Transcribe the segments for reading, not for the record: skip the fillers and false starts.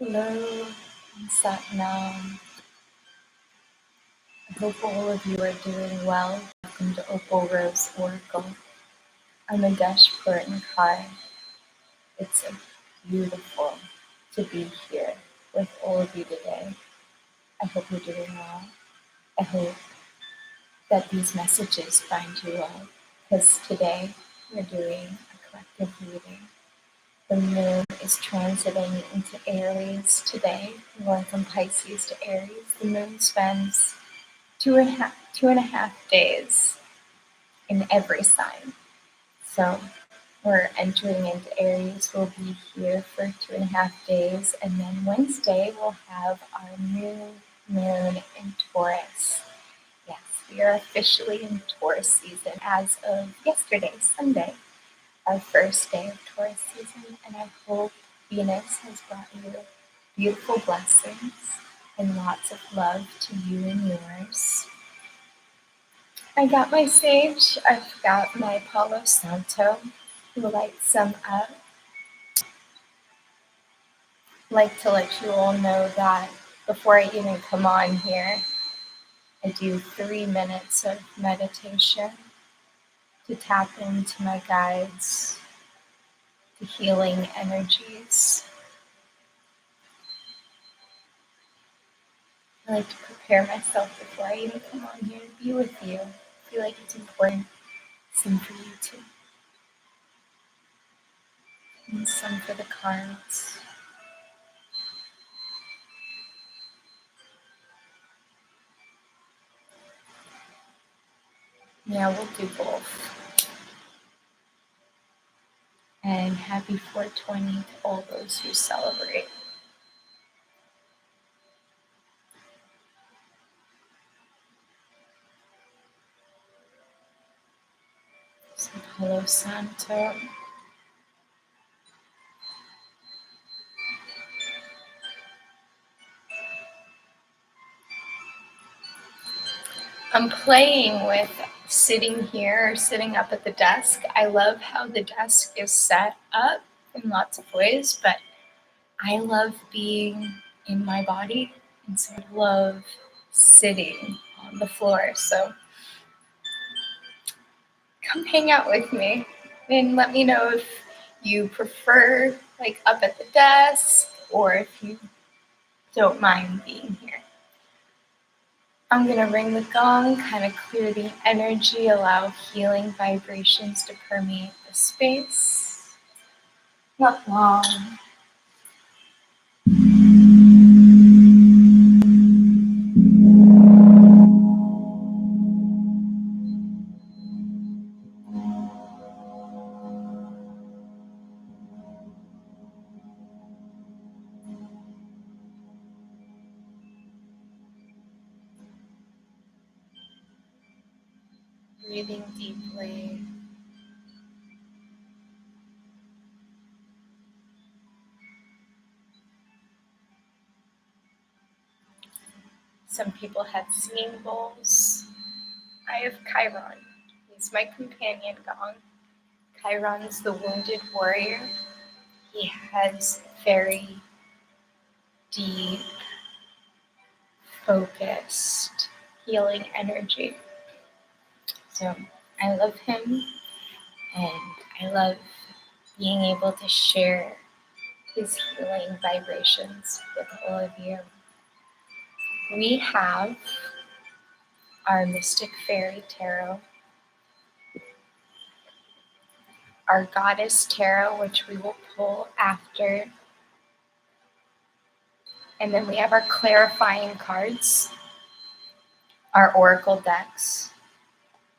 Hello, Satnam. I hope all of you are doing well. Welcome to Opal Rose Oracle. I'm adeshpurankaur. It's beautiful to be here with all of you today. I hope you're doing well. I hope that these messages find you well, because today we're doing a collective reading. The moon is transiting into Aries today, going from Pisces to Aries. The moon spends two and a half days in every sign. So we're entering into Aries. We'll be here for 2.5 days, and then Wednesday we'll have our new moon in Taurus. Yes, we are officially in Taurus season as of yesterday, Sunday, our first day of Taurus season, and I hope Venus has brought you beautiful blessings and lots of love to you and yours. I got my sage. I've got my Palo Santo, who lights some up. I'd like to let you all know that before I even come on here, I do 3 minutes of meditation to tap into my guides, to healing energies. I like to prepare myself before I even come on here to be with you. I feel like it's important. Some for you too. And some for the cards. Yeah, we'll do both. And happy 420 to all those who celebrate. So Palo Santo. I'm playing with sitting here or sitting up at the desk. I love how the desk is set up in lots of ways, but I love being in my body, and so I love sitting on the floor. So come hang out with me and let me know if you prefer like up at the desk or if you don't mind being here. I'm going to ring the gong, kind of clear the energy, allow healing vibrations to permeate the space. Not long. Breathing deeply. Some people have singing bowls. I have Chiron. He's my companion gong. Chiron is the wounded warrior. He has very deep, focused, healing energy. So I love him, and I love being able to share his healing vibrations with all of you. We have our Mystic Fairy Tarot, our Goddess Tarot, which we will pull after, and then we have our clarifying cards, our Oracle decks.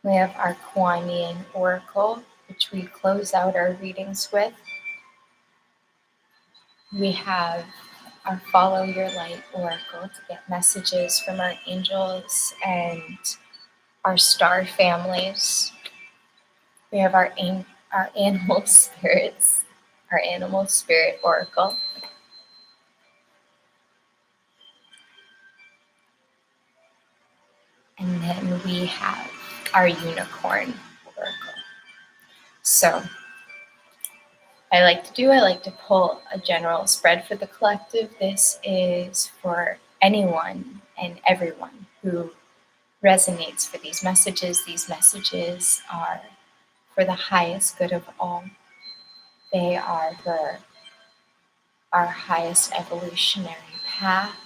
We have our Kuan Yin Oracle, which we close out our readings with. We have our Follow Your Light Oracle to get messages from our angels and our star families. We have our animal spirits, our Animal Spirit Oracle. And then we have our Unicorn Oracle. So I like to pull a general spread for the collective. This is for anyone and everyone who resonates for these messages. These messages are for the highest good of all. They are for our highest evolutionary path,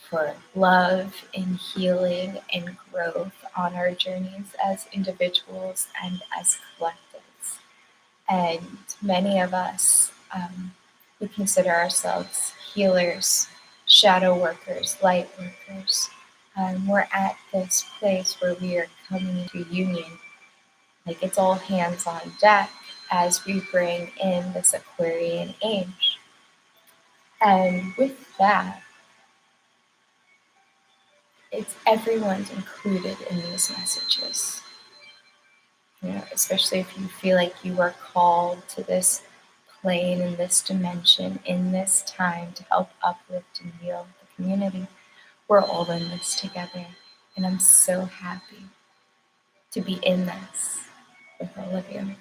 for love and healing and growth on our journeys as individuals and as collectives. And many of us, we consider ourselves healers, shadow workers, light workers. We're at this place where we are coming to union. Like it's all hands on deck as we bring in this Aquarian age. And with that, it's everyone's included in these messages. You know, especially if you feel like you are called to this plane in this dimension, in this time to help uplift and heal the community. We're all in this together. And I'm so happy to be in this with all of you.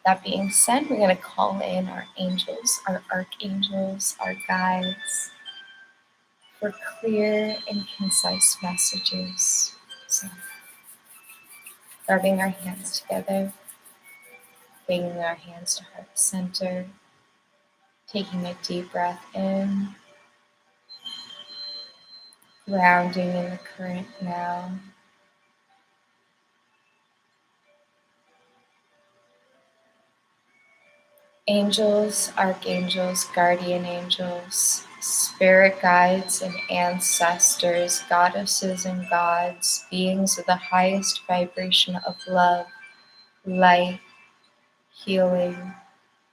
That being said, we're going to call in our angels, our archangels, our guides for clear and concise messages. So, rubbing our hands together, bringing our hands to heart center, taking a deep breath in, grounding in the current now. Angels, archangels, guardian angels, spirit guides and ancestors, goddesses and gods, beings of the highest vibration of love, light, healing,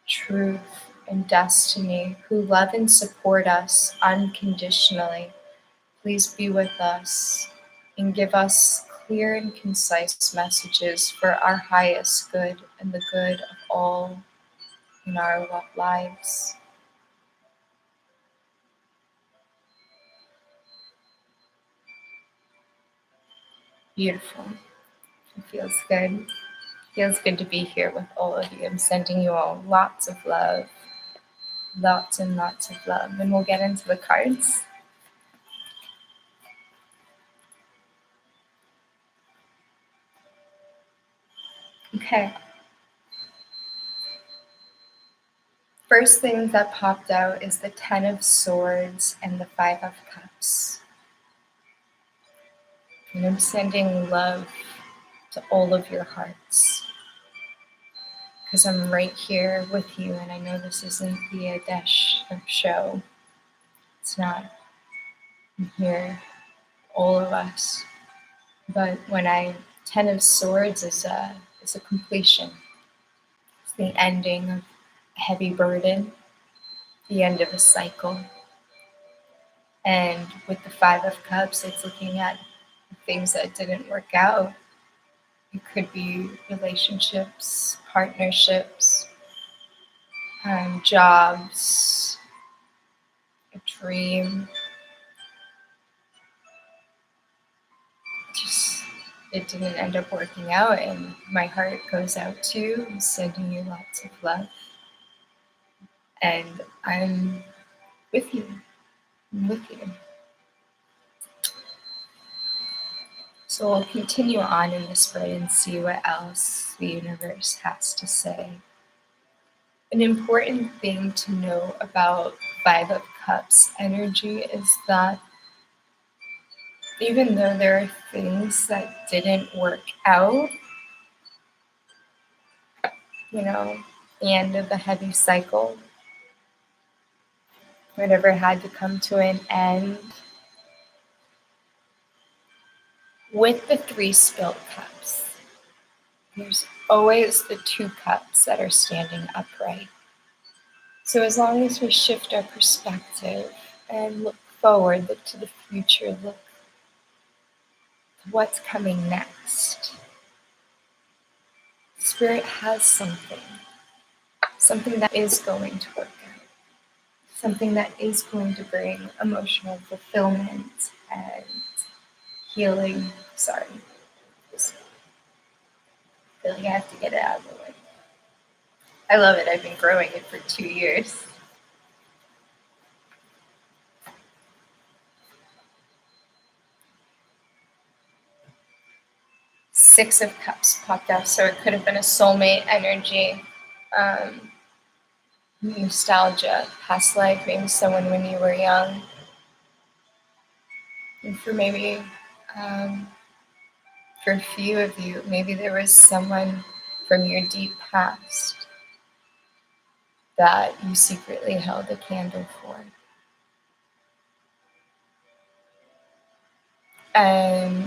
truth, and destiny, who love and support us unconditionally. Please be with us and give us clear and concise messages for our highest good and the good of all in our lives. Beautiful. It feels good. Feels good to be here with all of you. I'm sending you all lots of love. Lots and lots of love. And we'll get into the cards. Okay. First thing that popped out is the Ten of Swords and the Five of Cups. And I'm sending love to all of your hearts. Because I'm right here with you, and I know this isn't the Adesh show. It's not. I'm here, all of us. But Ten of Swords is a completion. It's the ending of a heavy burden, the end of a cycle. And with the Five of Cups, it's looking at things that didn't work out. It could be relationships, partnerships, jobs, a dream. Just it didn't end up working out, and my heart goes out to you. I'm sending you lots of love. And I'm with you. I'm with you. So we'll continue on in the spread and see what else the universe has to say. An important thing to know about Five of Cups energy is that even though there are things that didn't work out, you know, the end of the heavy cycle, whatever had to come to an end, with the three spilled cups, there's always the two cups that are standing upright. So as long as we shift our perspective and look forward, look to the future, look to what's coming next, Spirit has something that is going to work out, something that is going to bring emotional fulfillment and healing. Sorry, just feel like I have to get it out of the way. I love it. I've been growing it for 2 years. Six of Cups popped up, so it could have been a soulmate energy. Nostalgia, past life, maybe someone when you were young. And for maybe, for a few of you, maybe there was someone from your deep past that you secretly held a candle for. And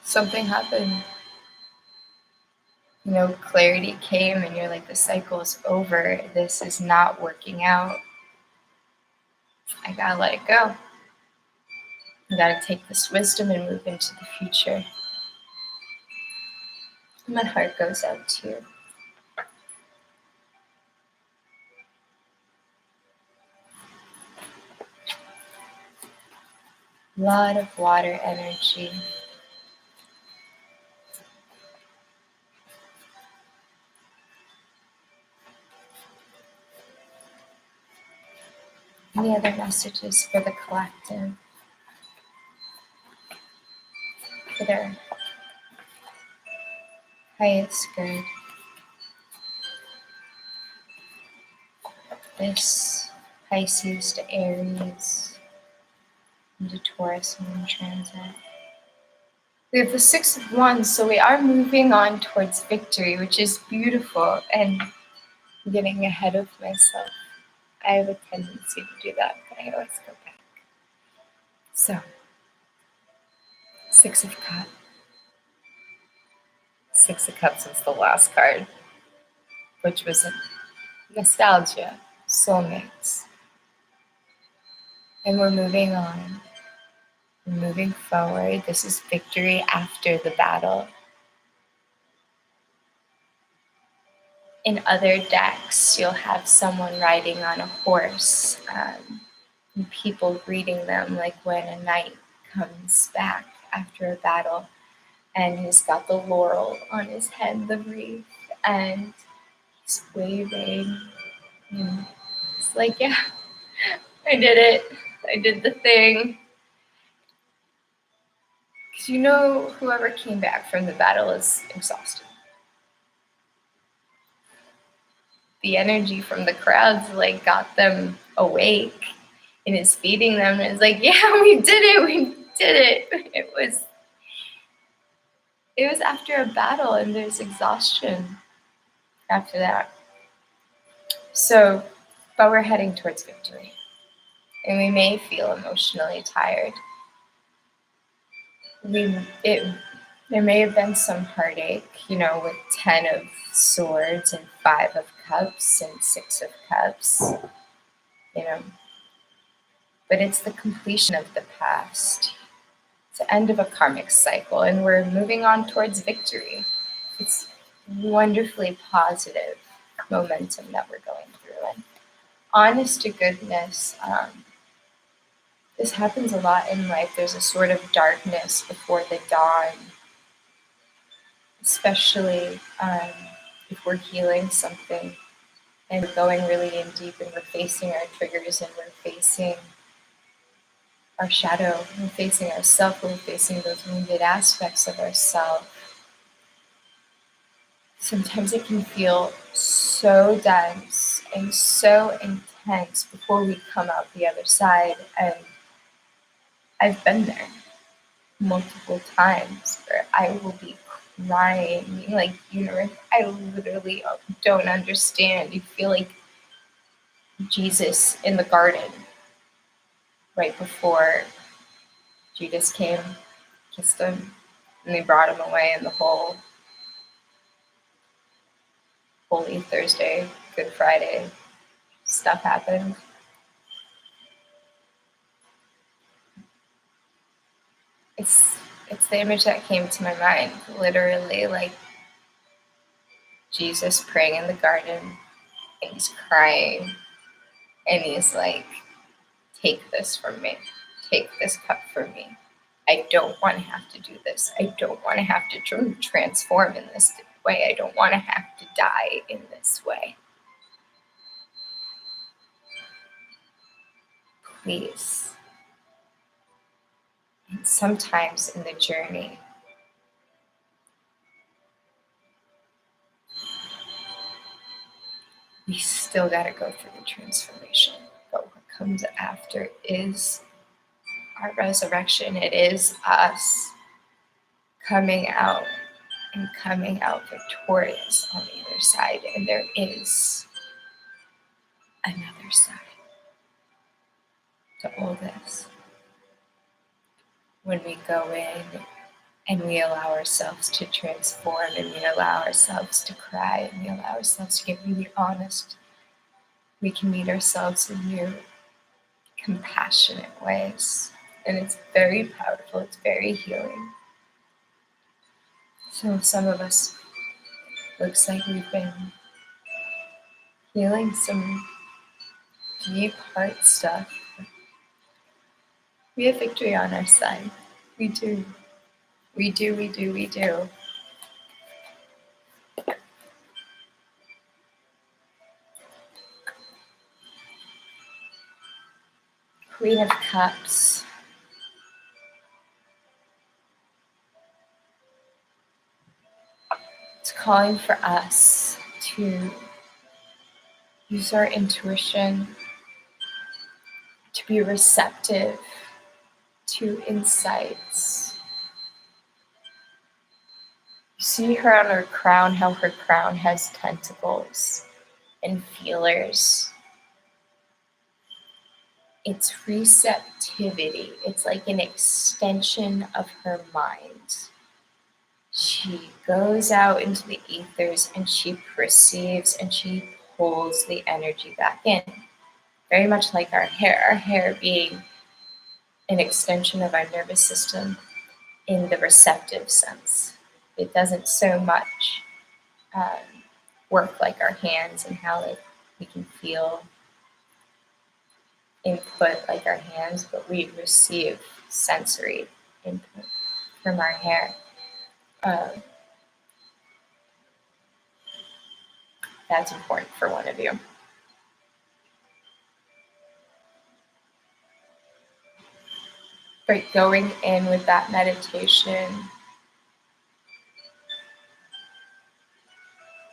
something happened. Clarity came and you're like, the cycle's over. This is not working out. I gotta let it go. I gotta take this wisdom and move into the future. My heart goes out to you. A lot of water energy. Any other messages for the collective? For their highest good. This Pisces to Aries into Taurus Moon transit. We have the Six of Wands, so we are moving on towards victory, which is beautiful, and I'm getting ahead of myself. I have a tendency to do that, but I always go back. So, Six of Cups. Six of Cups was the last card, which was nostalgia, soulmates. And we're moving on. We're moving forward. This is victory after the battle. In other decks, you'll have someone riding on a horse, and people greeting them like when a knight comes back after a battle, and he's got the laurel on his head, the wreath, and he's waving. And it's like, yeah, I did it. I did the thing. Because whoever came back from the battle is exhausted. The energy from the crowds got them awake and is feeding them. And it's like, yeah, we did it. It was after a battle, and there's exhaustion after that. So, but we're heading towards victory. And we may feel emotionally tired. There may have been some heartache, with 10 of Swords and 5 of Cups and 6 of Cups, But it's the completion of the past. It's the end of a karmic cycle, and we're moving on towards victory. It's wonderfully positive momentum that we're going through. And honest to goodness, this happens a lot in life. There's a sort of darkness before the dawn, especially if we're healing something and we're going really in deep and we're facing our triggers and we're facing our shadow, we're facing ourselves, we're facing those wounded aspects of ourselves. Sometimes it can feel so dense and so intense before we come out the other side. And I've been there multiple times where I will be crying, like, I literally don't understand. You feel like Jesus in the garden right before Judas came, kissed him, and they brought him away, and the whole Holy Thursday, Good Friday stuff happened. It's the image that came to my mind, literally, like Jesus praying in the garden, and he's crying, and he's like, take this from me. Take this cup from me. I don't want to have to do this. I don't want to have to transform in this way. I don't want to have to die in this way. please. And sometimes in the journey, we still got to go through the transformation. But what comes after is our resurrection. It is us coming out and coming out victorious on the other side. And there is another side to all this. When we go in and we allow ourselves to transform, and we allow ourselves to cry, and we allow ourselves to get really honest, we can meet ourselves in new, compassionate ways. And it's very powerful, it's very healing. So some of us, looks like we've been healing some deep heart stuff. We have victory on our side. We do. We do, we do, we do. Queen of Cups. It's calling for us to use our intuition, to be receptive to insights. You see her on her crown, how her crown has tentacles and feelers. It's receptivity. It's like an extension of her mind. She goes out into the ethers and she perceives and she pulls the energy back in. Very much like our hair being an extension of our nervous system in the receptive sense. It doesn't so much work like our hands and how we can feel input like our hands, but we receive sensory input from our hair. That's important for one of you. But going in with that meditation,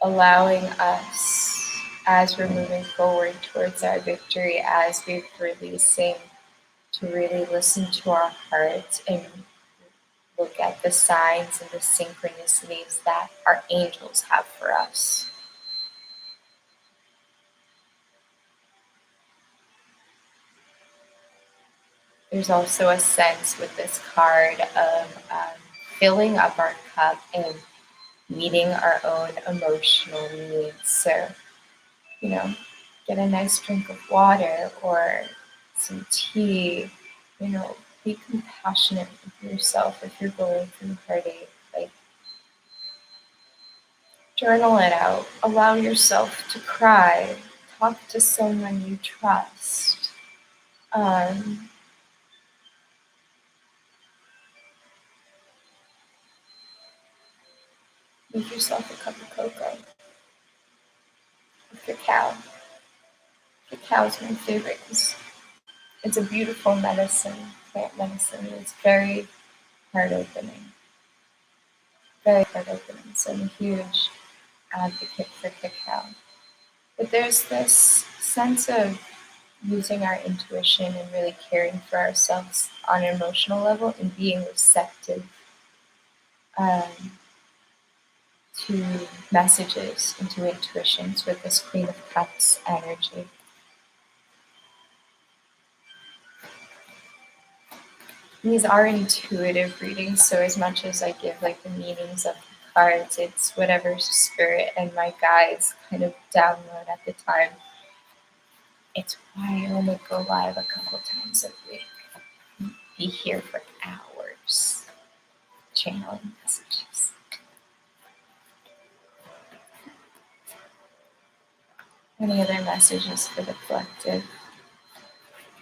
allowing us, as we're moving forward towards our victory, as we're releasing, to really listen to our hearts and look at the signs and the synchronicities that our angels have for us. There's also a sense with this card of filling up our cup and meeting our own emotional needs. So, get a nice drink of water or some tea, be compassionate with yourself if you're going through heartache. Like, journal it out. Allow yourself to cry. Talk to someone you trust. Make yourself a cup of cocoa. With cacao. Cacao is my favorite because it's a beautiful medicine, plant medicine. It's very heart opening. Very heart opening. So I'm a huge advocate for cacao. But there's this sense of using our intuition and really caring for ourselves on an emotional level and being receptive to messages and to intuitions with this Queen of Cups energy. These are intuitive readings, so as much as I give the meanings of the cards, it's whatever spirit and my guides kind of download at the time. It's why I only go live a couple times a week. Be here for hours channeling messages. Any other messages for the collective?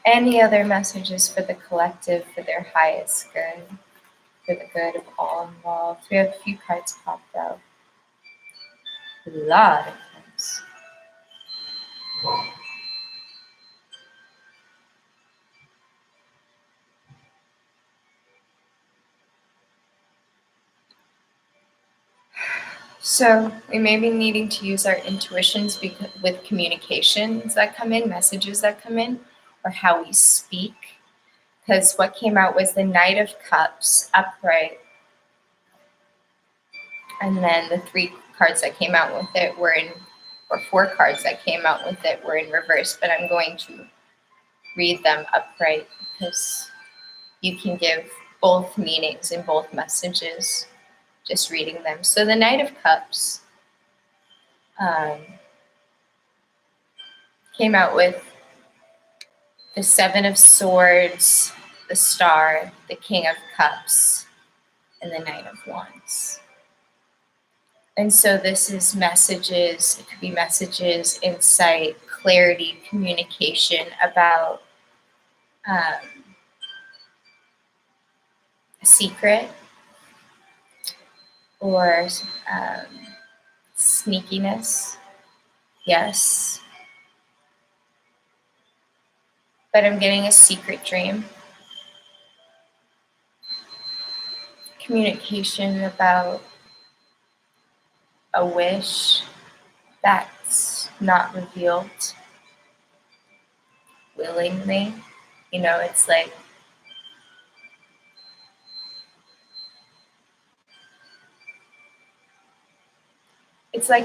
Any other messages for the collective, for their highest good, for the good of all involved? We have a few cards popped out. A lot of cards. So we may be needing to use our intuitions with communications that come in, messages that come in, or how we speak. Because what came out was the Knight of Cups upright, and then the 3 cards that came out with it were in, or 4 cards that came out with it were in reverse, but I'm going to read them upright because you can give both meanings in both messages just reading them. So the Knight of Cups came out with the 7 of Swords, the Star, the King of Cups, and the Knight of Wands. And so this is messages, it could be messages, insight, clarity, communication about a secret or sneakiness. Yes. But I'm getting a secret dream. Communication about a wish that's not revealed willingly. You know, it's like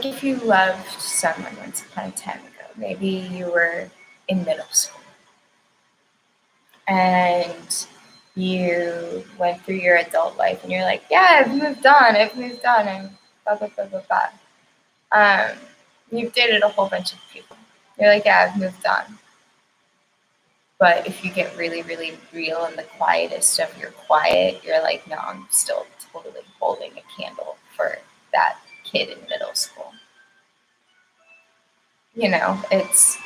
if you loved someone once upon a time ago. Maybe you were in middle school and you went through your adult life and you're like, yeah, I've moved on, and blah, blah, blah, blah, blah. You've dated a whole bunch of people. You're like, yeah, I've moved on. But if you get really, really real in the quietest of your quiet, you're like, no, I'm still totally holding a candle for that kid in middle school. You know, it's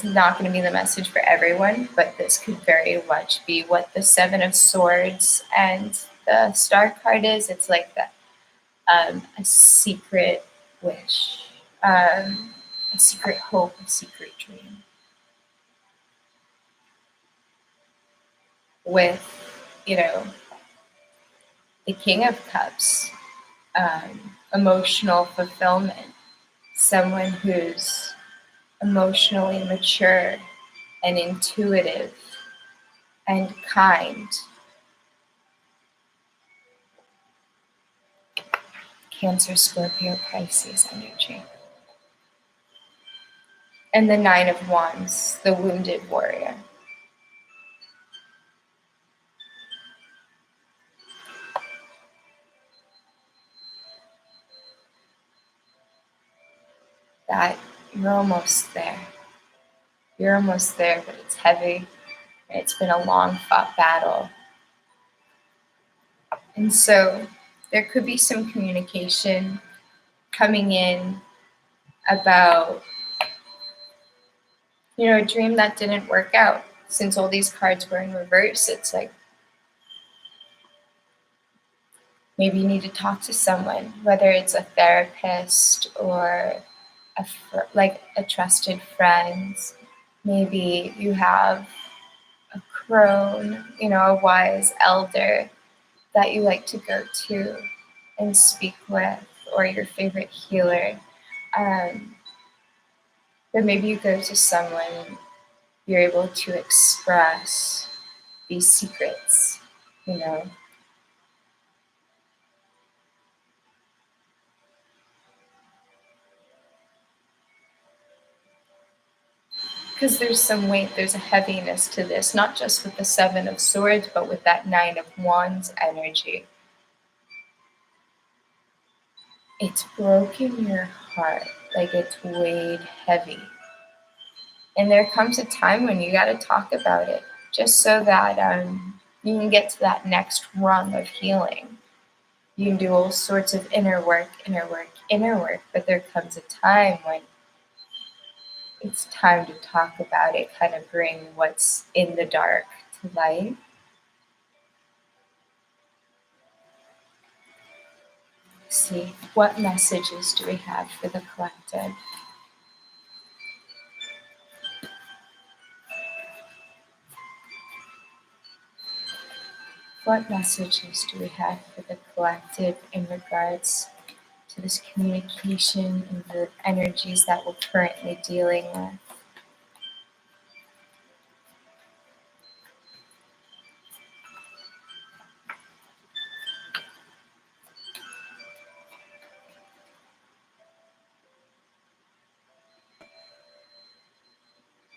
not going to be the message for everyone, but this could very much be what the 7 of Swords and the Star card is. It's like that, a secret wish, a secret hope, a secret dream. With, you know, the King of Cups, emotional fulfillment, someone who's emotionally mature and intuitive and kind. Cancer, Scorpio, Pisces energy. And the 9 of Wands, the wounded warrior. That you're almost there. You're almost there, but it's heavy. It's been a long fought battle. And so there could be some communication coming in about, you know, a dream that didn't work out. Since all these cards were in reverse, it's like maybe you need to talk to someone, whether it's a therapist or a trusted friend. Maybe you have a crone, you know, a wise elder that you like to go to and speak with, or your favorite healer. But maybe you go to someone, you're able to express these secrets, you know. Because there's some weight, there's a heaviness to this, not just with the 7 of Swords, but with that 9 of Wands energy. It's broken your heart, like it's weighed heavy. And there comes a time when you got to talk about it, just so that you can get to that next rung of healing. You can do all sorts of inner work, but there comes a time when it's time to talk about it, kind of bring what's in the dark to light. See, what messages do we have for the collective? What messages do we have for the collective in regards to to this communication and the energies that we're currently dealing with.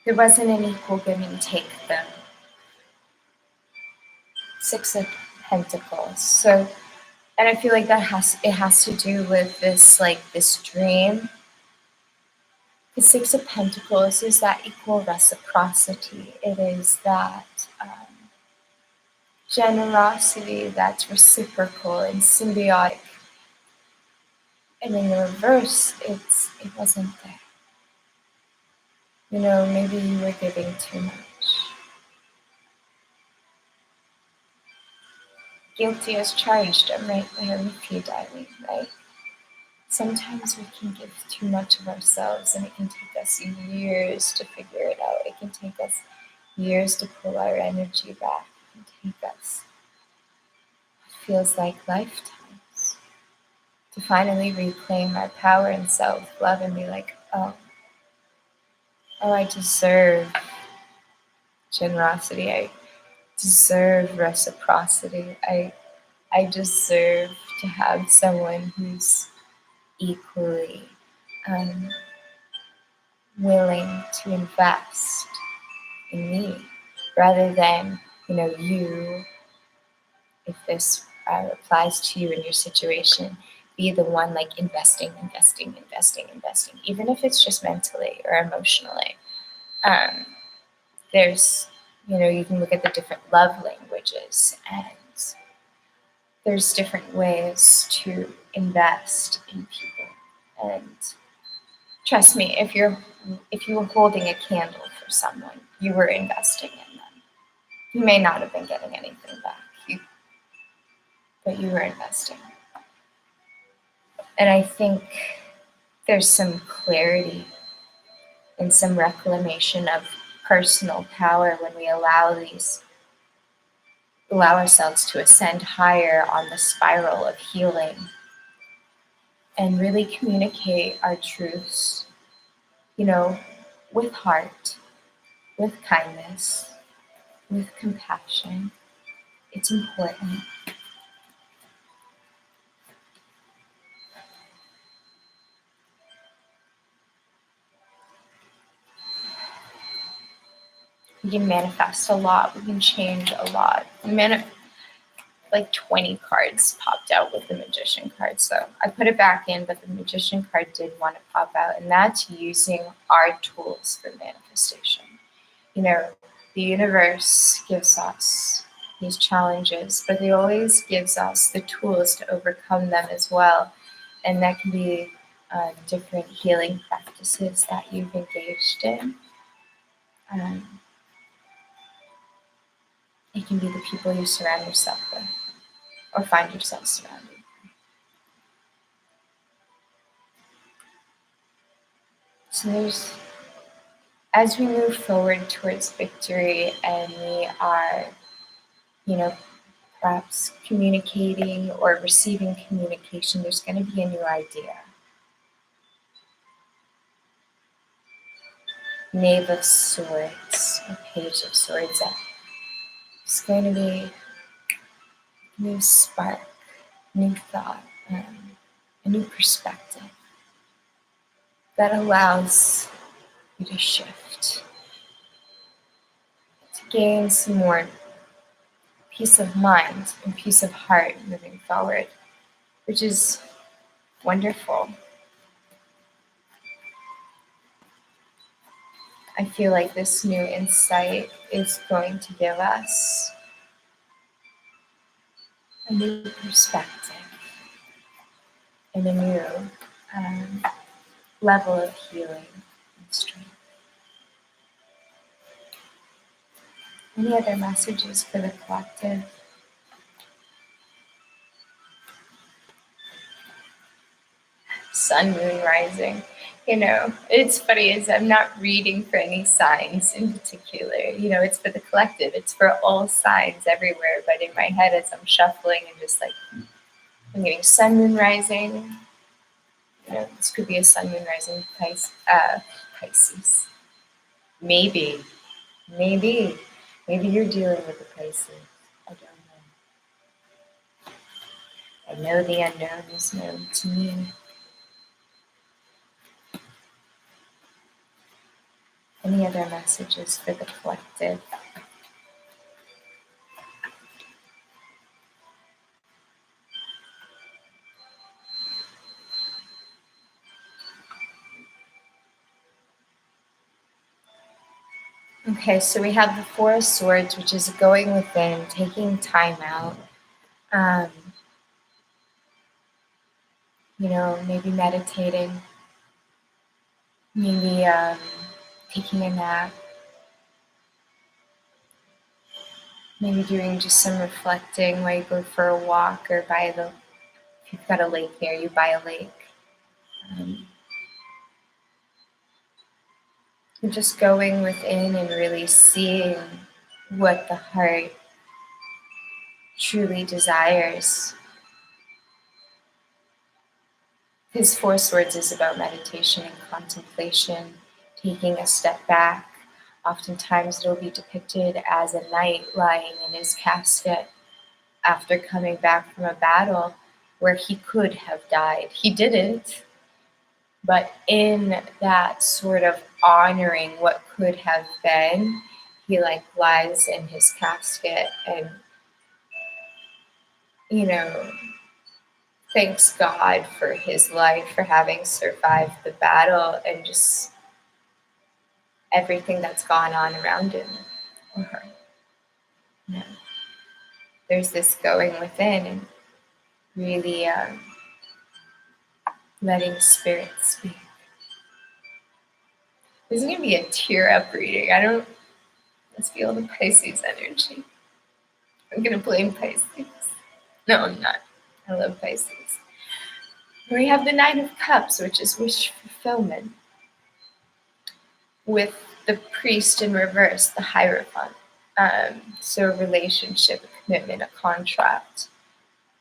There wasn't an equal give and take though. Six of Pentacles. So, and I feel like it has to do with this dream. The Six of Pentacles is that equal reciprocity. It is that generosity that's reciprocal and symbiotic. And in the reverse, it wasn't there. Maybe you were giving too much. Guilty as charged, right? The Hermit diary, right? Sometimes we can give too much of ourselves and it can take us years to figure it out. It can take us years to pull our energy back. It can take us, it feels like lifetimes, to finally reclaim our power and self-love and be like, oh, I deserve generosity. I deserve reciprocity. I deserve to have someone who's equally willing to invest in me, rather than, you, if this applies to you in your situation, be the one like investing, even if it's just mentally or emotionally. There's, you can look at the different love languages, and there's different ways to invest in people. And trust me, if you were holding a candle for someone, you were investing in them. You may not have been getting anything back, but you were investing. And I think there's some clarity and some reclamation of personal power when we allow ourselves to ascend higher on the spiral of healing and really communicate our truths, with heart, with kindness, with compassion. It's important. We can manifest a lot. We can change a lot. Like 20 cards popped out with the Magician card. So I put it back in, but the Magician card did want to pop out. And that's using our tools for manifestation. The universe gives us these challenges, but it always gives us the tools to overcome them as well. And that can be different healing practices that you've engaged in. It can be the people you surround yourself with or find yourself surrounded. So as we move forward towards victory and we are, perhaps communicating or receiving communication, there's going to be a new idea. Knave of Swords, or Page of Swords. It's going to be a new spark, new thought, a new perspective that allows you to shift, to gain some more peace of mind and peace of heart moving forward, which is wonderful. I feel like this new insight is going to give us a new perspective and a new level of healing and strength. Any other messages for the collective? Sun, moon, rising. It's funny is I'm not reading for any signs in particular. It's for the collective. It's for all signs everywhere. But in my head, as I'm shuffling and just like, I'm getting sun, moon, rising, This could be a sun, moon, rising Pisces. Maybe you're dealing with the Pisces. I don't know. I know the unknown is known to me. Any other messages for the collective? Okay, so we have the Four of Swords, which is going within, taking time out. Maybe meditating, maybe taking a nap, maybe doing just some reflecting while you go for a walk or if you've got a lake near you, by a lake. Just going within and really seeing what the heart truly desires. His Four Swords is about meditation and contemplation, taking a step back. Oftentimes it'll be depicted as a knight lying in his casket after coming back from a battle where he could have died. He didn't, but in that sort of honoring what could have been, he lies in his casket and, thanks God for his life, for having survived the battle and just everything that's gone on around him or her. There's this going within and really letting spirit speak. This is going to be a tear up reading. Let's feel the Pisces energy. I'm going to blame Pisces. No, I'm not. I love Pisces. We have the Nine of Cups, which is wish fulfillment, with the Priest in reverse, the Hierophant. So a relationship, a commitment, a contract,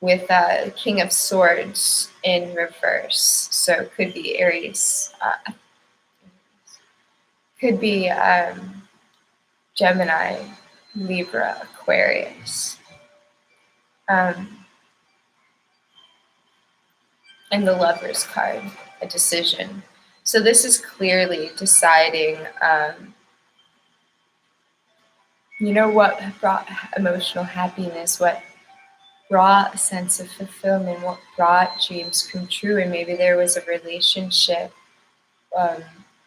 with the King of Swords in reverse. So it could be Aries, could be Gemini, Libra, Aquarius. And the Lover's card, a decision. So this is clearly deciding, what brought emotional happiness, what brought a sense of fulfillment, what brought dreams come true. And maybe there was a relationship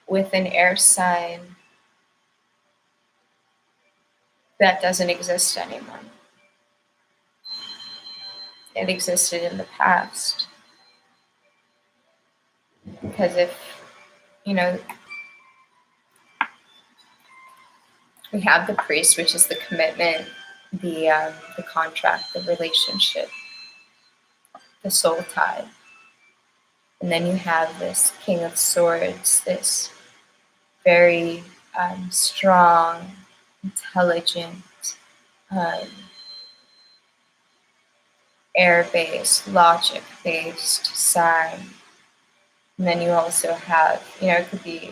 with an air sign that doesn't exist anymore. It existed in the past. Because if, we have the Priest, which is the commitment, the contract, the relationship, the soul tie. And then you have this King of Swords, this very strong, intelligent, air-based, logic-based sign. And then you also have, it could be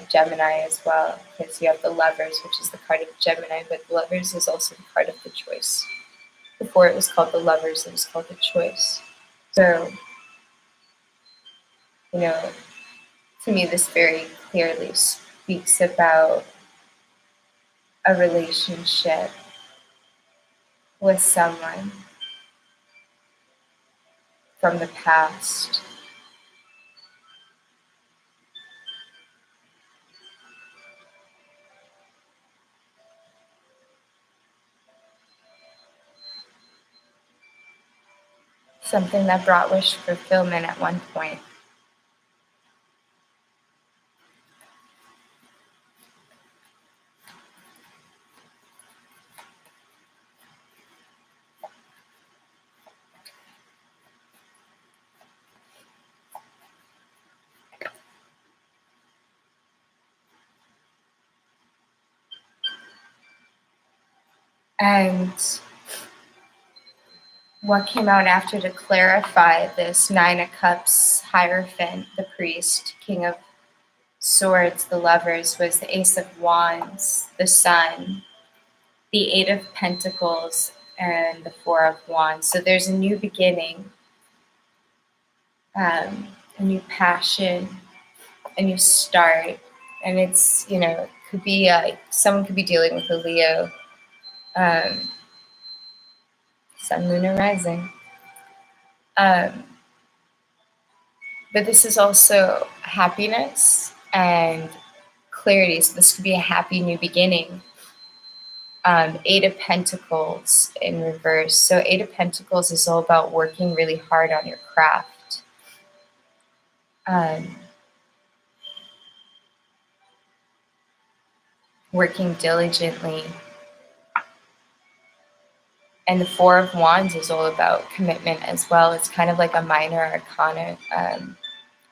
Gemini as well, because you have the Lovers, which is the card of Gemini, but the Lovers is also the card of the choice. Before it was called the Lovers, it was called the choice. So, to me, this very clearly speaks about a relationship with someone from the past. Something that brought wish fulfillment at one point. And what came out after to clarify this Nine of Cups Hierophant, the priest, King of Swords, the Lovers, was the Ace of Wands, the Sun, the Eight of Pentacles, and the Four of Wands. So there's a new beginning, a new passion, a new start. And it's, it could be someone could be dealing with a Leo, Sun, Moon, or Rising. But this is also happiness and clarity. So this could be a happy new beginning. Eight of Pentacles in reverse. So Eight of Pentacles is all about working really hard on your craft. Working diligently. And the Four of Wands is all about commitment as well. It's kind of like a minor arcana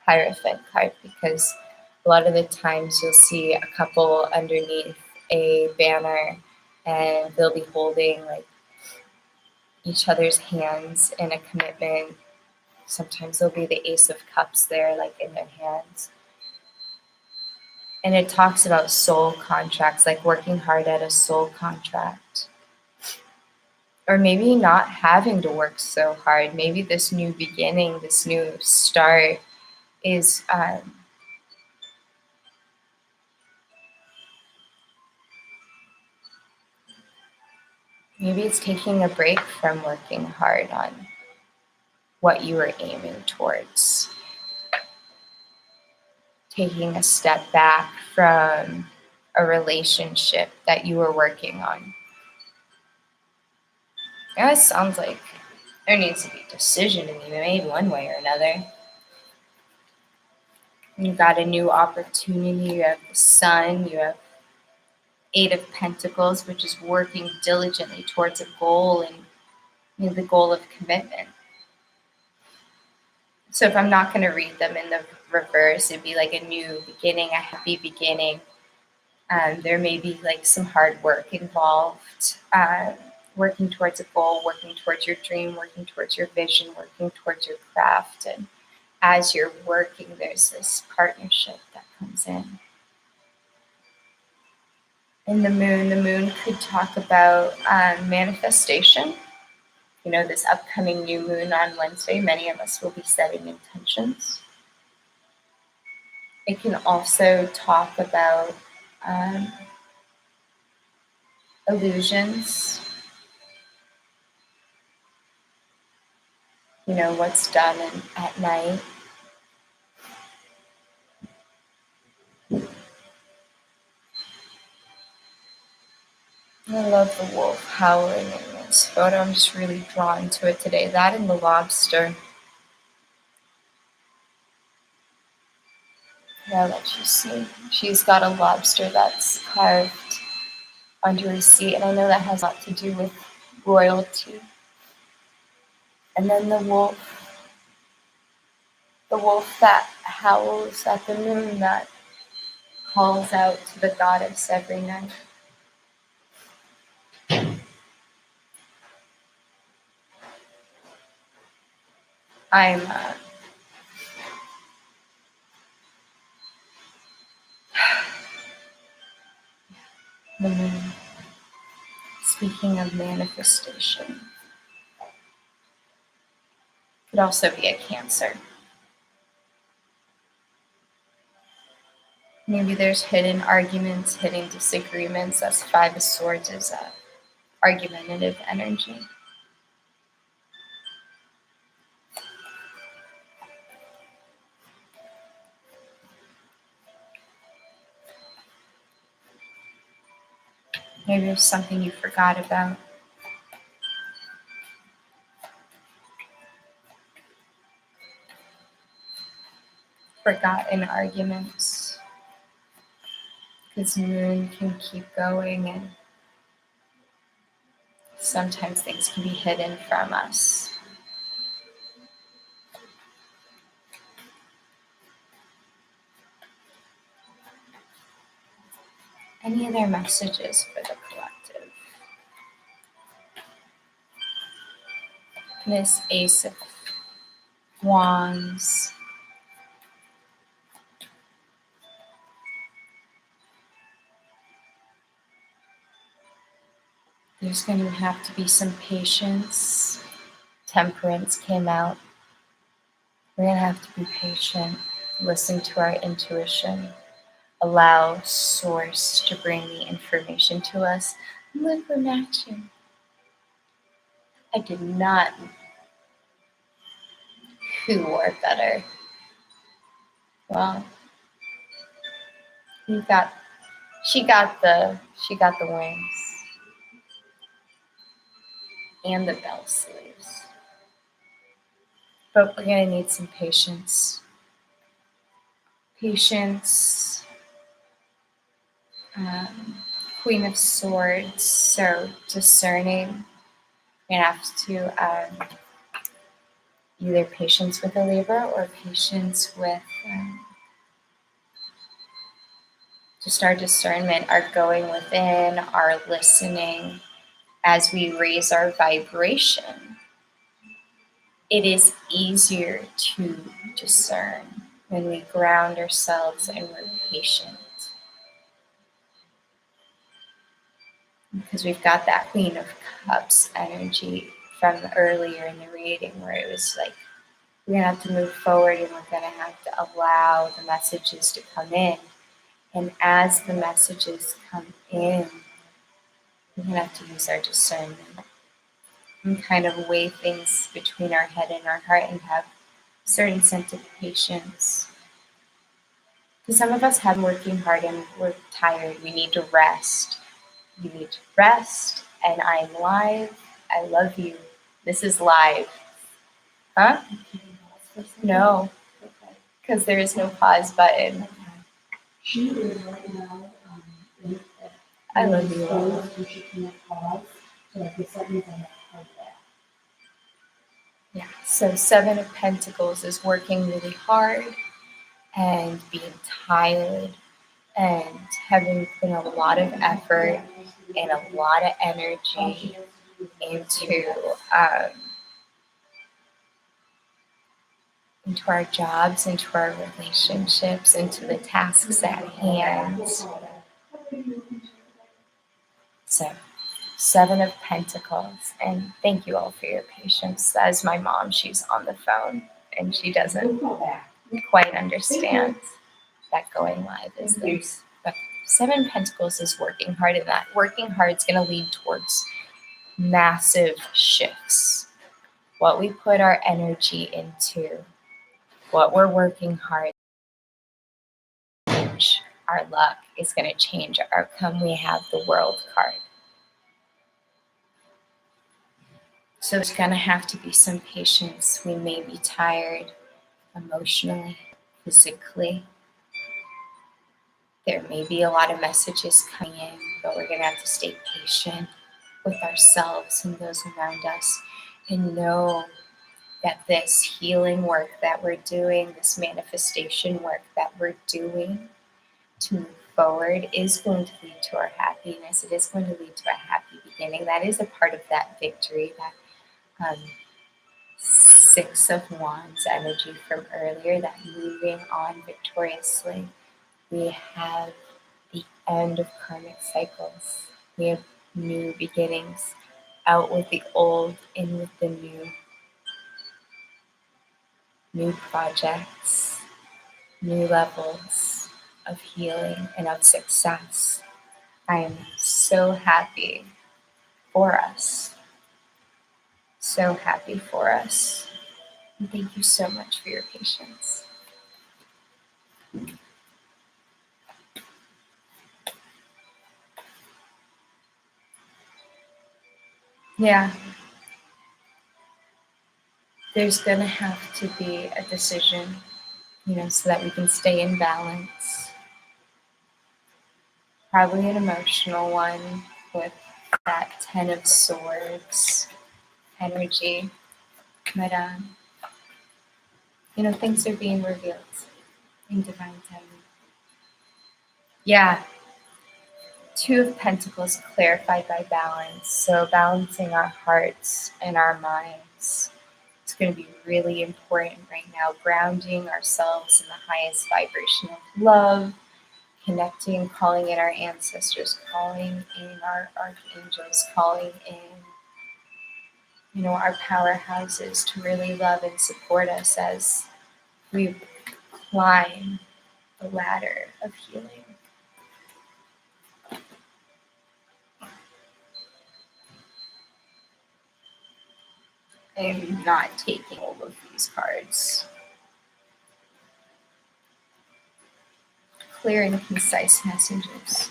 Hierophant card, because a lot of the times you'll see a couple underneath a banner and they'll be holding like each other's hands in a commitment. Sometimes there'll be the Ace of Cups there, like in their hands. And it talks about soul contracts, like working hard at a soul contract. Or maybe not having to work so hard. Maybe this new beginning, this new start is maybe it's taking a break from working hard on what you were aiming towards. Taking a step back from a relationship that you were working on. It sounds like there needs to be a decision to be made one way or another. You got a new opportunity. You have the Sun. You have Eight of Pentacles, which is working diligently towards a goal, and the goal of commitment. So if I'm not going to read them in the reverse, it'd be like a new beginning, a happy beginning. There may be like some hard work involved, working towards a goal, working towards your dream, working towards your vision, working towards your craft. And as you're working, there's this partnership that comes in. And the moon could talk about manifestation. This upcoming new moon on Wednesday, many of us will be setting intentions. It can also talk about illusions. What's done at night. I love the wolf howling in this photo. I'm just really drawn to it today. That and the lobster. I'll let you see. She's got a lobster that's carved onto her seat, and I know that has a lot to do with royalty. And then the wolf that howls at the moon, that calls out to the goddess every night. I'm the moon. Speaking of manifestation, could also be a Cancer. Maybe there's hidden arguments, hidden disagreements. That's Five of Swords is argumentative energy. Maybe there's something you forgot about. Forgotten arguments. Because moon can keep going, and sometimes things can be hidden from us. Any other messages for the collective? And this Ace of Wands. There's going to have to be some patience. Temperance came out. We're going to have to be patient, listen to our intuition, allow Source to bring the information to us. Look, we're matching. I did not. Who wore better? Well, she got the wings and the bell sleeves. But we're gonna need some patience. Patience. Queen of Swords, so discerning. We're gonna have to either patience with a Libra or patience with just our discernment, our going within, our listening as we raise our vibration. It is easier to discern when we ground ourselves and we're patient. Because we've got that Queen of Cups energy from earlier in the reading where it was like, we're going to have to move forward and we're going to have to allow the messages to come in. And as the messages come in, we're going to have to use our discernment and kind of weigh things between our head and our heart and have a certain sense of patience. Because some of us have been working hard and we're tired. We need to rest. You need to rest. And I'm live. I love you. This is live. Huh? No. Because there is no pause button. She is right now. I love you. So she can't pause. So if it's something that like that. Yeah. So 7 of Pentacles is working really hard and being tired and having put a lot of effort and a lot of energy into our jobs, into our relationships, into the tasks at hand. So 7 of Pentacles, and thank you all for your patience. That is my mom. She's on the phone and she doesn't quite understand that going live is this. But 7 Pentacles is working hard, and that working hard is going to lead towards massive shifts. What we put our energy into, what we're working hard to change our luck is going to change our outcome. We have the World card. So there's going to have to be some patience. We may be tired emotionally, physically. There may be a lot of messages coming in, but we're going to have to stay patient with ourselves and those around us and know that this healing work that we're doing, this manifestation work that we're doing to move forward is going to lead to our happiness. It is going to lead to a happy beginning. That is a part of that victory, that 6 of Wands energy from earlier, that moving on victoriously. We have the end of karmic cycles. We have new beginnings, out with the old, in with the new projects, new levels of healing and of success. I am so happy for us. So happy for us. And thank you so much for your patience. Yeah. There's going to have to be a decision, so that we can stay in balance. Probably an emotional one with that 10 of Swords energy. But, things are being revealed in divine timing. Yeah. 2 of Pentacles clarified by balance. So balancing our hearts and our minds. energies. It's going to be really important right now, grounding ourselves in the highest vibration of love, connecting, calling in our ancestors, calling in our archangels, calling in, our powerhouses to really love and support us as we climb the ladder of healing. I am not taking all of these cards. Clear and concise messages.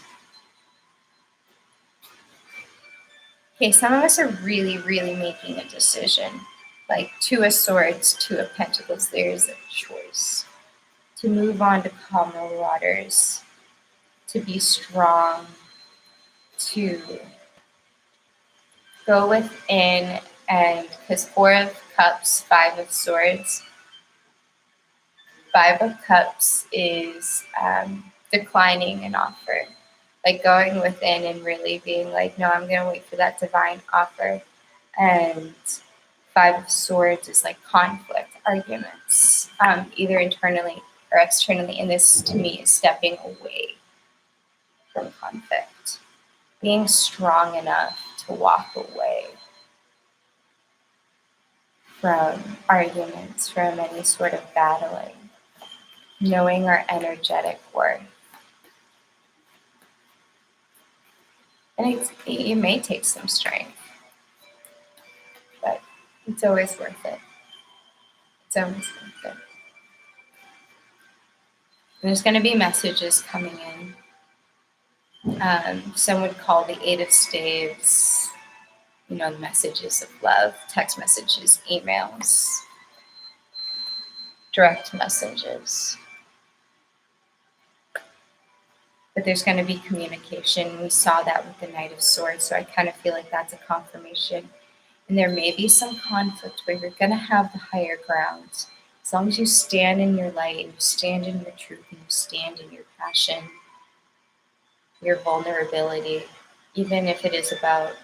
Okay, some of us are really, really making a decision. Like Two of Swords, Two of Pentacles, there's a choice. To move on to calmer waters, to be strong, to go within, and because Four of Cups, Five of Swords, Five of Cups is declining an offer, like going within and really being like, no, I'm going to wait for that divine offer. And Five of Swords is like conflict, arguments, either internally or externally. And this to me is stepping away from conflict, being strong enough to walk away from arguments, from any sort of battling, knowing our energetic worth. And it may take some strength, but it's always worth it. It's always worth it. There's going to be messages coming in. Some would call the Eight of Staves, the messages of love, text messages, emails, direct messages. But there's going to be communication. We saw that with the Knight of Swords, so I kind of feel like that's a confirmation. And there may be some conflict where you're going to have the higher ground. As long as you stand in your light and you stand in your truth and you stand in your passion, your vulnerability, even if it is about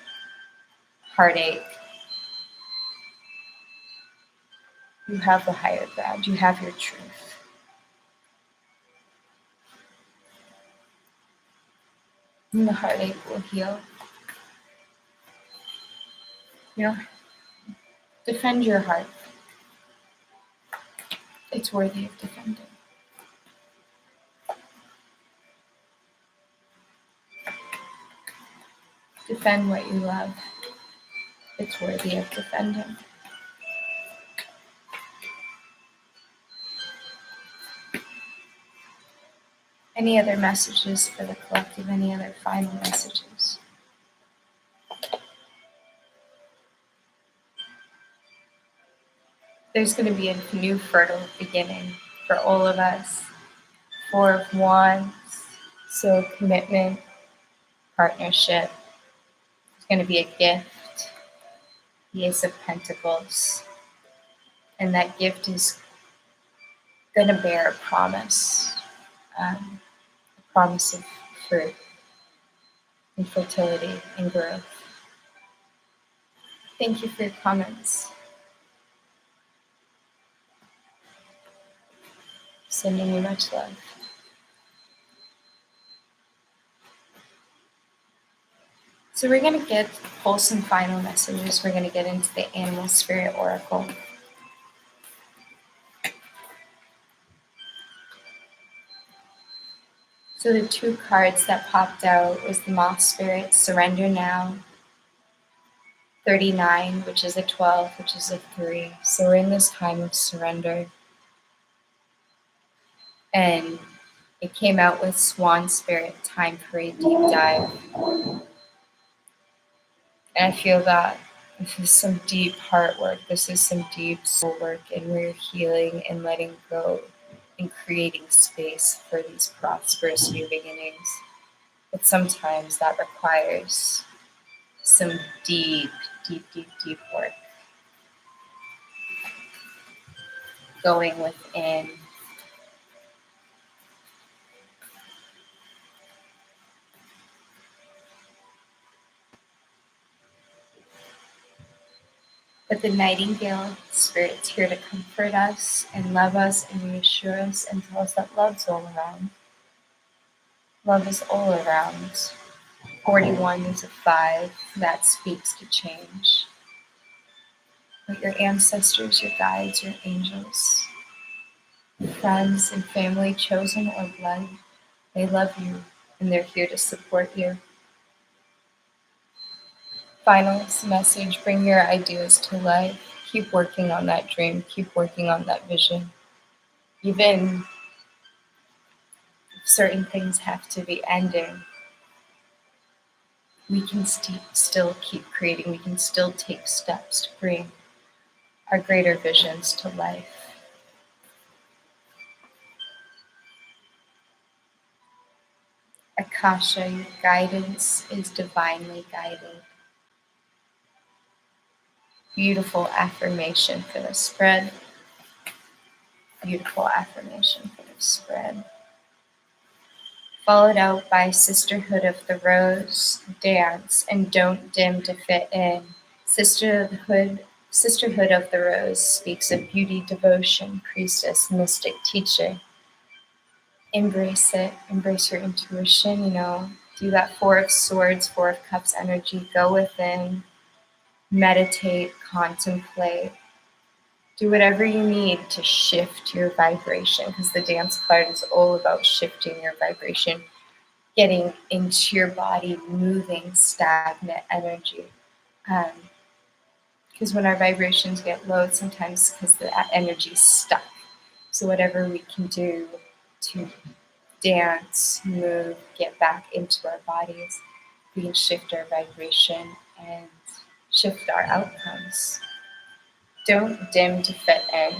heartache, you have the higher ground. You have your truth. And the heartache will heal. Defend your heart. It's worthy of defending. Defend what you love. It's worthy of defending. Any other messages for the collective? Any other final messages? There's going to be a new fertile beginning for all of us. Four of Wands, so commitment, partnership. It's going to be a gift. The Ace of Pentacles. And that gift is going to bear a promise. A promise of fruit and fertility and growth. Thank you for your comments. Sending you much love. So we're going to pull some final messages. We're going to get into the Animal Spirit Oracle. So the two cards that popped out was the Moth Spirit, Surrender Now, 39, which is a 12, which is a 3. So we're in this time of surrender. And it came out with Swan Spirit, time for a deep dive. And I feel that this is some deep heart work. This is some deep soul work, and we're healing and letting go and creating space for these prosperous new beginnings. But sometimes that requires some deep, deep, deep, deep work. Going within. But the nightingale spirit's here to comfort us and love us and reassure us and tell us that love's all around. Love is all around. 41 is a 5 that speaks to change. But your ancestors, your guides, your angels, friends and family, chosen or blood, they love you and they're here to support you. Final message, bring your ideas to life. Keep working on that dream. Keep working on that vision. Even if certain things have to be ending, we can still keep creating. We can still take steps to bring our greater visions to life. Akasha, your guidance is divinely guided. Beautiful affirmation for the spread. Beautiful affirmation for the spread. Followed out by Sisterhood of the Rose, dance, and don't dim to fit in. Sisterhood of the Rose speaks of beauty, devotion, priestess, mystic, teacher. Embrace it, embrace your intuition, do that 4 of Swords, 4 of Cups energy, go within, meditate, contemplate, do whatever you need to shift your vibration, because the dance card is all about shifting your vibration, getting into your body, moving stagnant energy. Because when our vibrations get low, sometimes because the energy is stuck. So whatever we can do to dance, move, get back into our bodies, we can shift our vibration and shift our outcomes. Don't dim to fit in.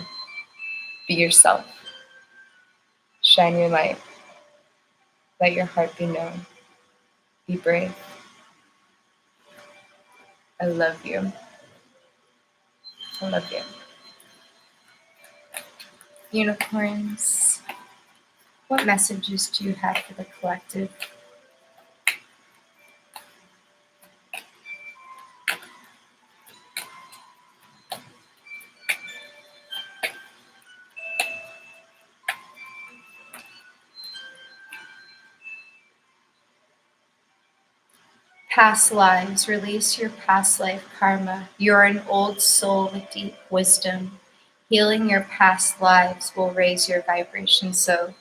Be yourself. Shine your light. Let your heart be known. Be brave. I love you. I love you. Unicorns, what messages do you have for the collective? Past lives, release your past life karma. You're an old soul with deep wisdom. Healing your past lives will raise your vibration. So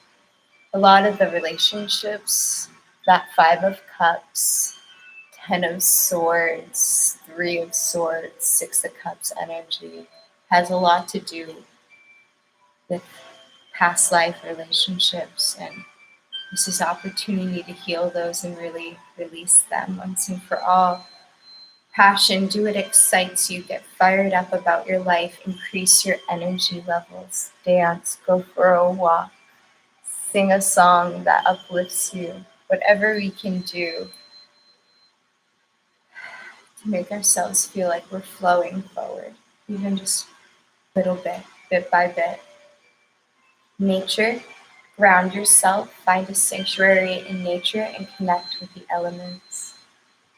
a lot of the relationships, that 5 of Cups, 10 of Swords, 3 of Swords, 6 of Cups energy has a lot to do with past life relationships, and this is opportunity to heal those and really release them once and for all. Passion, do what excites you, get fired up about your life, increase your energy levels, dance, go for a walk, sing a song that uplifts you, whatever we can do to make ourselves feel like we're flowing forward, even just a little bit by bit. Nature, ground yourself, find a sanctuary in nature and connect with the elements.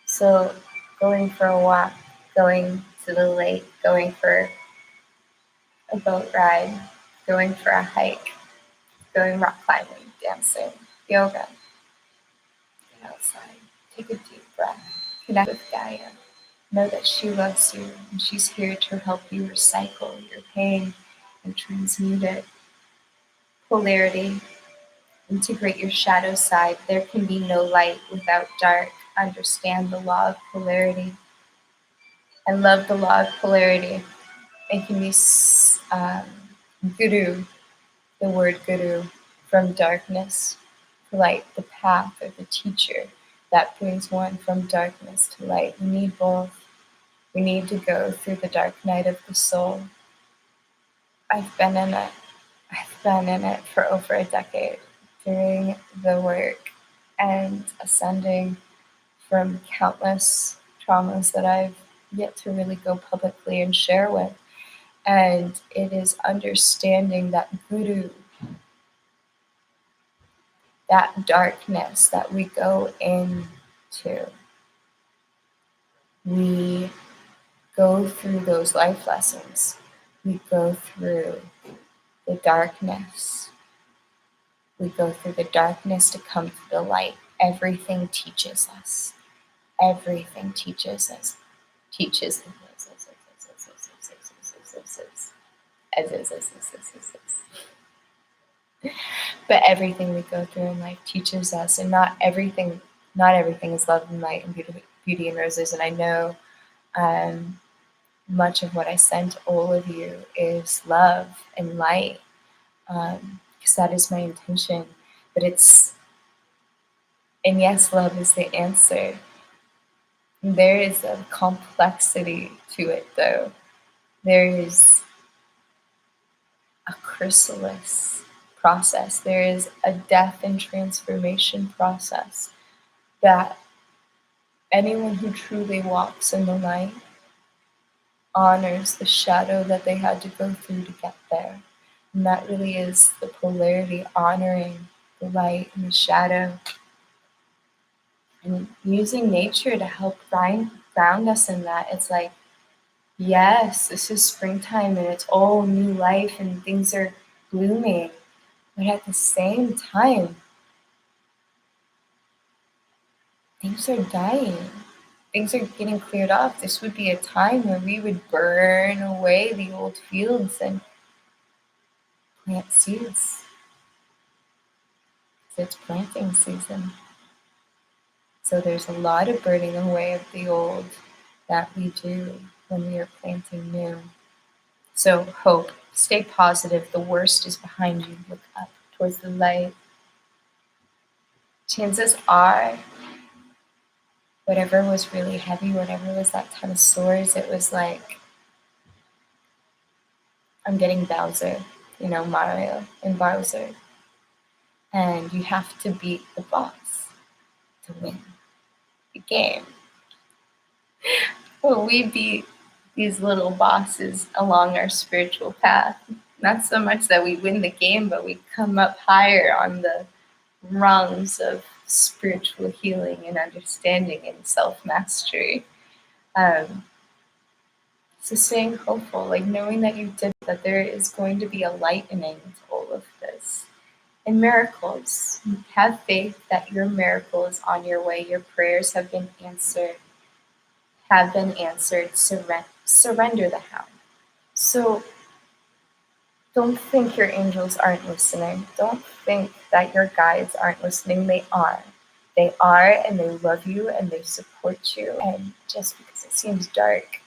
So going for a walk, going to the lake, going for a boat ride, going for a hike, going rock climbing, dancing, yoga, get outside, take a deep breath, connect with Gaia. Know that she loves you and she's here to help you recycle your pain and transmute it. Polarity, integrate your shadow side. There can be no light without dark. Understand the law of polarity. I love the law of polarity. It can be guru, the word guru, from darkness to light, the path or the teacher that brings one from darkness to light. We need both. We need to go through the dark night of the soul. I've been in it. I've been in it for over a decade, doing the work and ascending from countless traumas that I've yet to really go publicly and share with. And it is understanding that guru, that darkness that we go into. We go through those life lessons. We go through the darkness. We go through the darkness to come to the light. Everything teaches us. Everything teaches us. Teaches us. But everything we go through in life teaches us, and not everything is love and light and beauty and roses. And I know much of what I sent all of you is love and light, because that is my intention. But and yes, love is the answer. There is a complexity to it, though. There is a chrysalis process. There is a death and transformation process that anyone who truly walks in the light honors the shadow that they had to go through to get there. And that really is the polarity, honoring the light and the shadow. And using nature to help ground us in that. It's like, yes, this is springtime and it's all new life and things are blooming. But at the same time, things are dying. Things are getting cleared off. This would be a time where we would burn away the old fields and plant seeds. So it's planting season. So there's a lot of burning away of the old that we do when we are planting new. So hope, stay positive. The worst is behind you. Look up towards the light. Chances are, whatever was really heavy, whatever was that 10 of swords, it was like, I'm getting Bowser, Mario and Bowser. And you have to beat the boss to win the game. Well, we beat these little bosses along our spiritual path. Not so much that we win the game, but we come up higher on the rungs of spiritual healing and understanding and self-mastery. So staying hopeful, like knowing that you did that, there is going to be a lightening to all of this. And miracles. Have faith that your miracle is on your way. Your prayers have been answered. Surrender the how. So don't think your angels aren't listening. Don't think that your guides aren't listening. They are. They are, and they love you, and they support you. And just because it seems dark,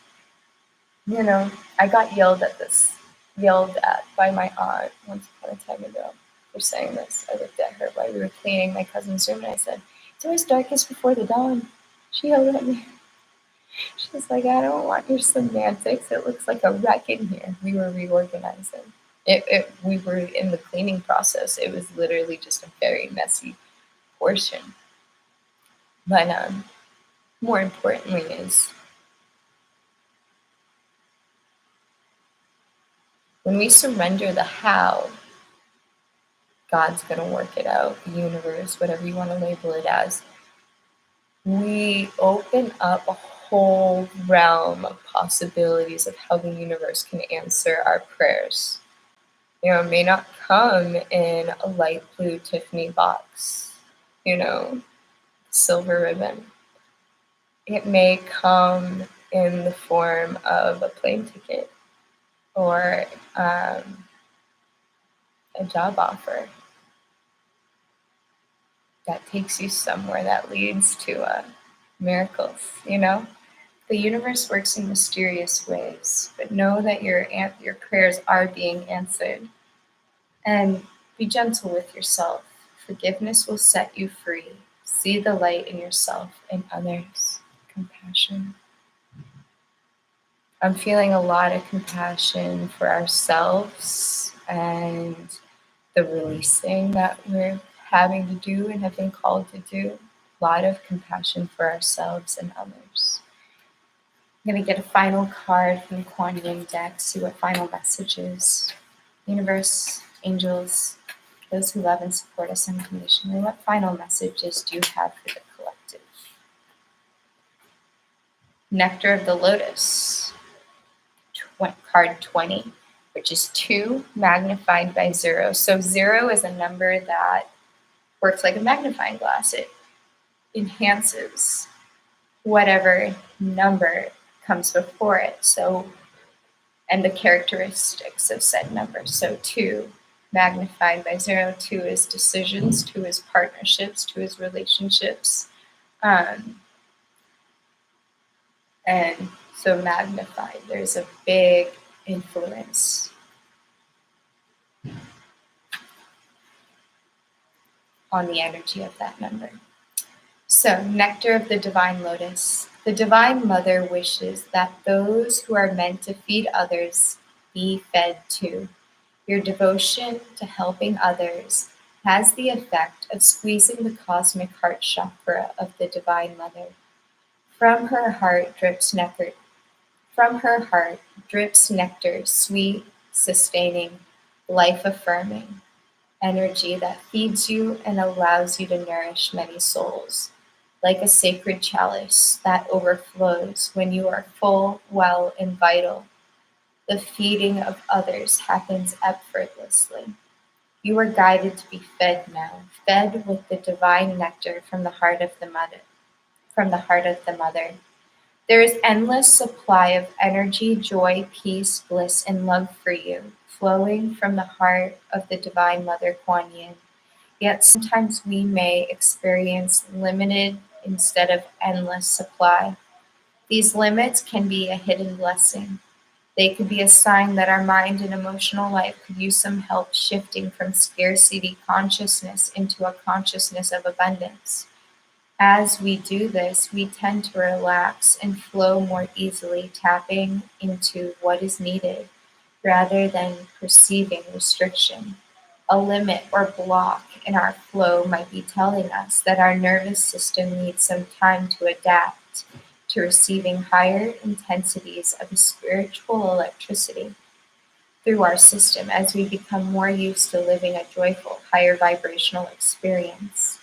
I got yelled at by my aunt once upon a time ago for saying this. I looked at her while we were cleaning my cousin's room, and I said, "It's always darkest before the dawn." She yelled at me. She was like, "I don't want your semantics. It looks like a wreck in here." We were reorganizing. We were in the cleaning process. It was literally just a very messy portion. But more importantly is, when we surrender the how, God's going to work it out, the universe, whatever you want to label it as, we open up a whole realm of possibilities of how the universe can answer our prayers. It may not come in a light blue Tiffany box, silver ribbon. It may come in the form of a plane ticket or a job offer that takes you somewhere, that leads to miracles. The universe works in mysterious ways, but know that your prayers are being answered. And be gentle with yourself. Forgiveness will set you free. See the light in yourself and others. Compassion. I'm feeling a lot of compassion for ourselves and the releasing that we're having to do and have been called to do. A lot of compassion for ourselves and others. I'm going to get a final card from the Kuan Yin deck, see what final messages. Universe, angels, those who love and support us unconditionally, what final messages do you have for the collective? Nectar of the Lotus. card 20, which is 2 magnified by 0. So 0 is a number that works like a magnifying glass. It enhances whatever number comes before it. So, and the characteristics of said number. So 2 magnified by 0. 2 is decisions, 2 is partnerships, 2 is relationships. And so magnified, there's a big influence on the energy of that number. So, nectar of the divine lotus. The divine mother wishes that those who are meant to feed others be fed too. Your devotion to helping others has the effect of squeezing the cosmic heart chakra of the divine mother. From her heart drips nectar. From her heart drips nectar, sweet, sustaining, life-affirming energy that feeds you and allows you to nourish many souls, like a sacred chalice that overflows when you are full, well, and vital. The feeding of others happens effortlessly. You are guided to be fed now, fed with the divine nectar from the heart of the mother. From the heart of the mother. There is endless supply of energy, joy, peace, bliss, and love for you, flowing from the heart of the Divine Mother Kuan Yin. Yet sometimes we may experience limited instead of endless supply. These limits can be a hidden blessing. They could be a sign that our mind and emotional life could use some help shifting from scarcity consciousness into a consciousness of abundance. As we do this, we tend to relax and flow more easily, tapping into what is needed rather than perceiving restriction. A limit or block in our flow might be telling us that our nervous system needs some time to adapt to receiving higher intensities of spiritual electricity through our system as we become more used to living a joyful, higher vibrational experience.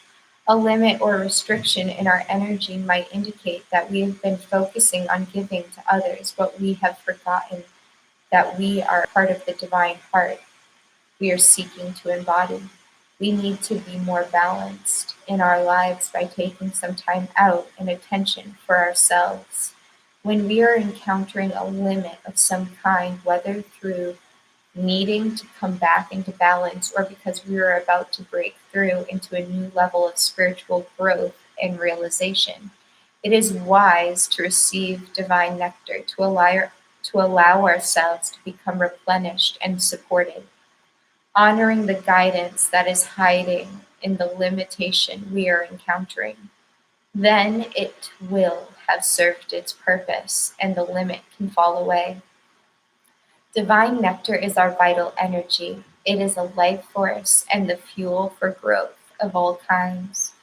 A limit or restriction in our energy might indicate that we have been focusing on giving to others, but we have forgotten that we are part of the divine heart we are seeking to embody. We need to be more balanced in our lives by taking some time out and attention for ourselves. When we are encountering a limit of some kind, whether through needing to come back into balance or because we are about to break through into a new level of spiritual growth and realization, it is wise to receive divine nectar to allow ourselves to become replenished and supported, honoring the guidance that is hiding in the limitation we are encountering. Then it will have served its purpose and the limit can fall away. Divine nectar is our vital energy. It is a life force and the fuel for growth of all kinds.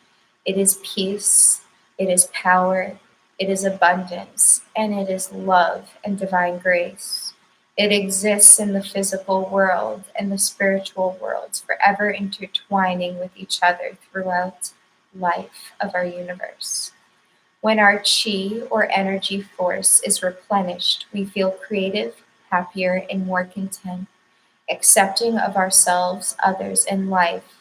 It is peace, it is power, it is abundance, and it is love and divine grace. It exists in the physical world and the spiritual worlds, forever intertwining with each other throughout life of our universe. When our chi or energy force is replenished, we feel creative, happier, and more content, accepting of ourselves, others, and life,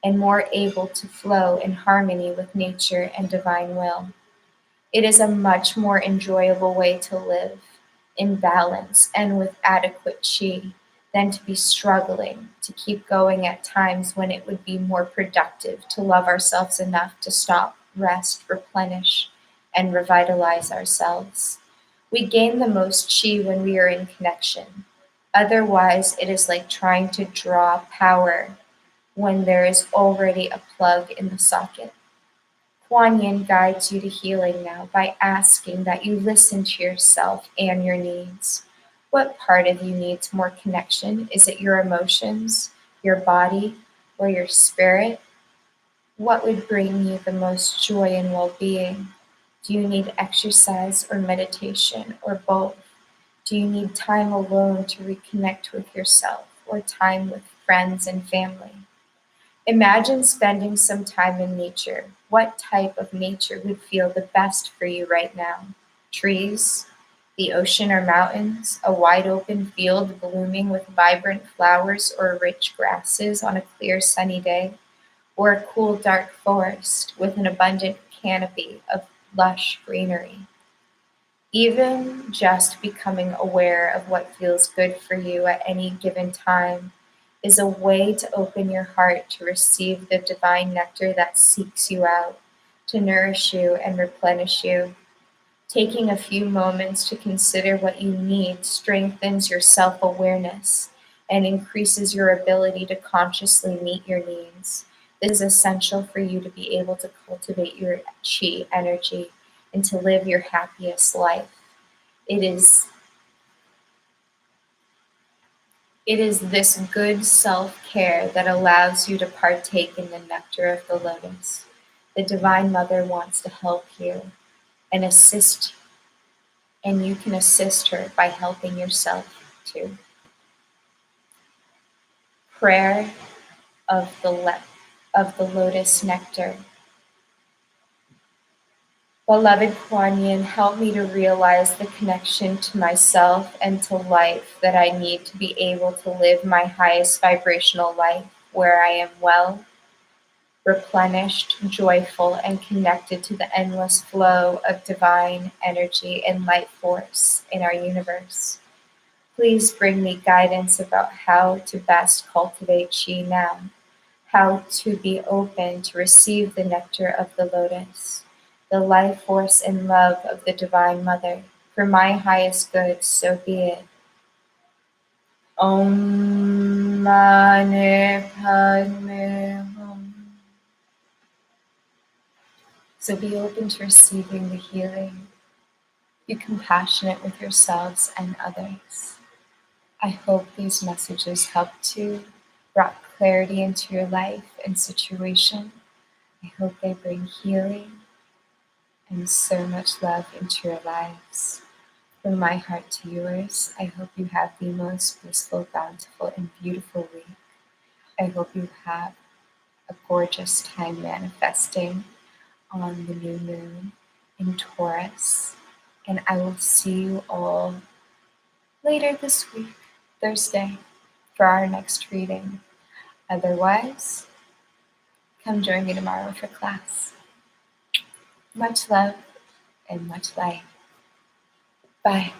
and more able to flow in harmony with nature and divine will. It is a much more enjoyable way to live, in balance and with adequate chi, than to be struggling to keep going at times when it would be more productive to love ourselves enough to stop, rest, replenish, and revitalize ourselves. We gain the most chi when we are in connection. Otherwise, it is like trying to draw power when there is already a plug in the socket. Kuan Yin guides you to healing now by asking that you listen to yourself and your needs. What part of you needs more connection? Is it your emotions, your body, or your spirit? What would bring you the most joy and well being? Do you need exercise or meditation or both? Do you need time alone to reconnect with yourself or time with friends and family? Imagine spending some time in nature. What type of nature would feel the best for you right now? Trees, the ocean or mountains, a wide open field blooming with vibrant flowers or rich grasses on a clear sunny day, or a cool dark forest with an abundant canopy of lush greenery. Even just becoming aware of what feels good for you at any given time is a way to open your heart to receive the divine nectar that seeks you out, to nourish you and replenish you. Taking a few moments to consider what you need strengthens your self awareness and increases your ability to consciously meet your needs. This is essential for you to be able to cultivate your chi energy and to live your happiest life. It is this good self-care that allows you to partake in the nectar of the lotus. The Divine Mother wants to help you and assist, and you can assist her by helping yourself too. Prayer of the lotus nectar. Beloved Kuan Yin, help me to realize the connection to myself and to life that I need to be able to live my highest vibrational life, where I am well, replenished, joyful, and connected to the endless flow of divine energy and light force in our universe. Please bring me guidance about how to best cultivate Qi now, how to be open to receive the nectar of the lotus, the life force and love of the Divine Mother. For my highest good, so be it. Om Mani Padme Hum. So be open to receiving the healing. Be compassionate with yourselves and others. I hope these messages helped to brought clarity into your life and situation. I hope they bring healing and so much love into your lives. From my heart to yours, I hope you have the most blissful, bountiful, and beautiful week. I hope you have a gorgeous time manifesting on the new moon in Taurus. And I will see you all later this week, Thursday, for our next reading. Otherwise, come join me tomorrow for class. Much love and much light. Bye.